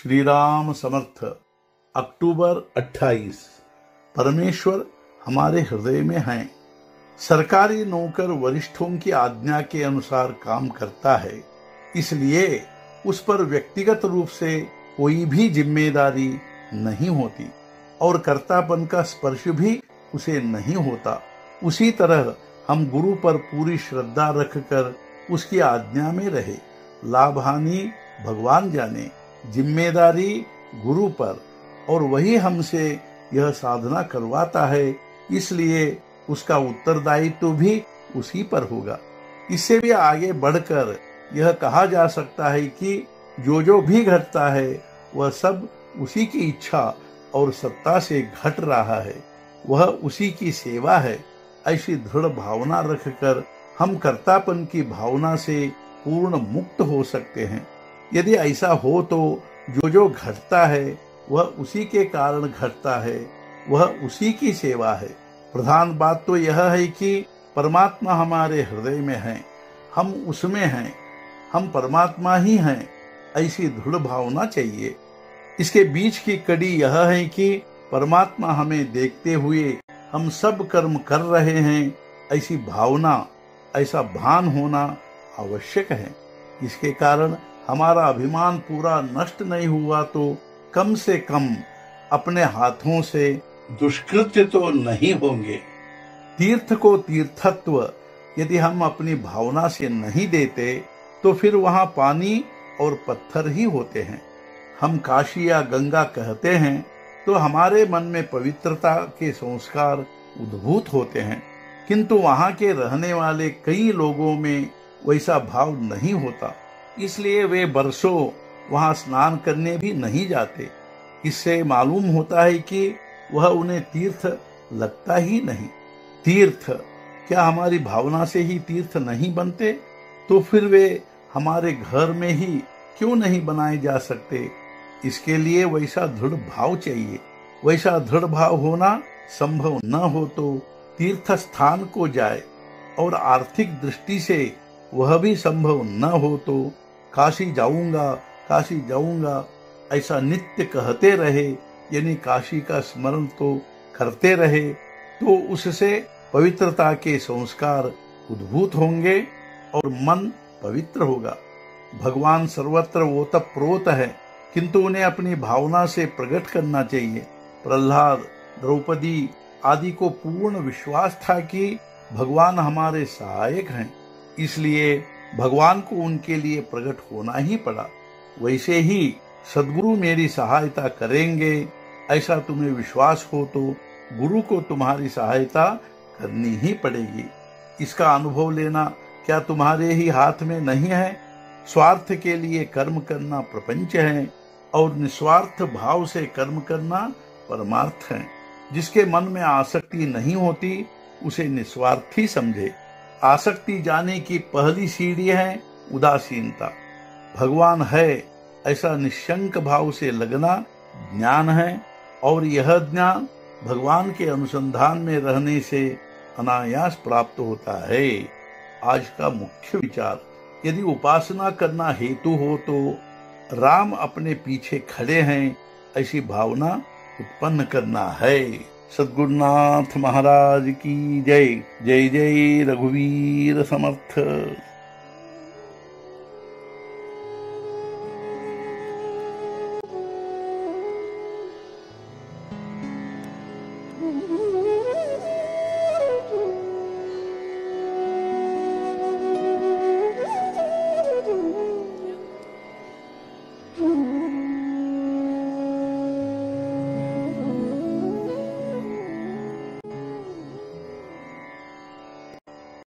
श्री राम समर्थ। अक्टूबर 28। परमेश्वर हमारे हृदय में हैं। सरकारी नौकर वरिष्ठों की आज्ञा के अनुसार काम करता है, इसलिए उस पर व्यक्तिगत रूप से कोई भी जिम्मेदारी नहीं होती और कर्तापन का स्पर्श भी उसे नहीं होता। उसी तरह हम गुरु पर पूरी श्रद्धा रखकर उसकी आज्ञा में रहे। लाभ हानि भगवान जाने, जिम्मेदारी गुरु पर, और वही हमसे यह साधना करवाता है, इसलिए उसका उत्तरदायित्व भी उसी पर होगा। इससे भी आगे बढ़कर यह कहा जा सकता है कि जो भी घटता है वह सब उसी की इच्छा और सत्ता से घट रहा है, वह उसी की सेवा है। ऐसी दृढ़ भावना रखकर हम कर्तापन की भावना से पूर्ण मुक्त हो सकते हैं। यदि ऐसा हो तो जो घटता है वह उसी के कारण घटता है, वह उसी की सेवा है। प्रधान बात तो यह है कि परमात्मा हमारे हृदय में है, हम उसमें हैं, हम परमात्मा ही हैं, ऐसी दृढ़ भावना चाहिए। इसके बीच की कड़ी यह है कि परमात्मा हमें देखते हुए हम सब कर्म कर रहे हैं, ऐसी भावना, ऐसा भान होना आवश्यक है। इसके कारण हमारा अभिमान पूरा नष्ट नहीं हुआ तो कम से कम अपने हाथों से दुष्कृत्य तो नहीं होंगे। तीर्थ को तीर्थत्व यदि हम अपनी भावना से नहीं देते तो फिर वहां पानी और पत्थर ही होते हैं। हम काशी या गंगा कहते हैं तो हमारे मन में पवित्रता के संस्कार उद्भूत होते हैं, किंतु वहां के रहने वाले कई लोगों में वैसा भाव नहीं होता, इसलिए वे बरसों वहां स्नान करने भी नहीं जाते। इससे मालूम होता है कि वह उन्हें तीर्थ लगता ही नहीं। तीर्थ क्या हमारी भावना से ही तीर्थ नहीं बनते? तो फिर वे हमारे घर में ही क्यों नहीं बनाए जा सकते? इसके लिए वैसा दृढ़ भाव चाहिए। वैसा दृढ़ भाव होना संभव न हो तो तीर्थ स्थान को जाए, और आर्थिक दृष्टि से वह भी संभव न हो तो काशी जाऊंगा ऐसा नित्य कहते रहे, यानी काशी का स्मरण तो करते रहे, तो उससे पवित्रता के संस्कार उद्भूत होंगे और मन पवित्र होगा। भगवान सर्वत्र ओतप्रोत है, किंतु उन्हें अपनी भावना से प्रकट करना चाहिए। प्रहलाद, द्रौपदी आदि को पूर्ण विश्वास था कि भगवान हमारे सहायक हैं, इसलिए भगवान को उनके लिए प्रकट होना ही पड़ा। वैसे ही सद्गुरु मेरी सहायता करेंगे, ऐसा तुम्हें विश्वास हो तो गुरु को तुम्हारी सहायता करनी ही पड़ेगी। इसका अनुभव लेना क्या तुम्हारे ही हाथ में नहीं है? स्वार्थ के लिए कर्म करना प्रपंच है और निस्वार्थ भाव से कर्म करना परमार्थ है। जिसके मन में आसक्ति नहीं होती उसे निस्वार्थी समझे। आसक्ति जाने की पहली सीढ़ी है उदासीनता। भगवान है ऐसा निशंक भाव से लगना ज्ञान है, और यह ज्ञान भगवान के अनुसंधान में रहने से अनायास प्राप्त होता है। आज का मुख्य विचार, यदि उपासना करना हेतु हो तो राम अपने पीछे खड़े हैं, ऐसी भावना उत्पन्न करना है। सद्गुरुनाथ महाराज की जय। जय जय रघुवीर समर्थ।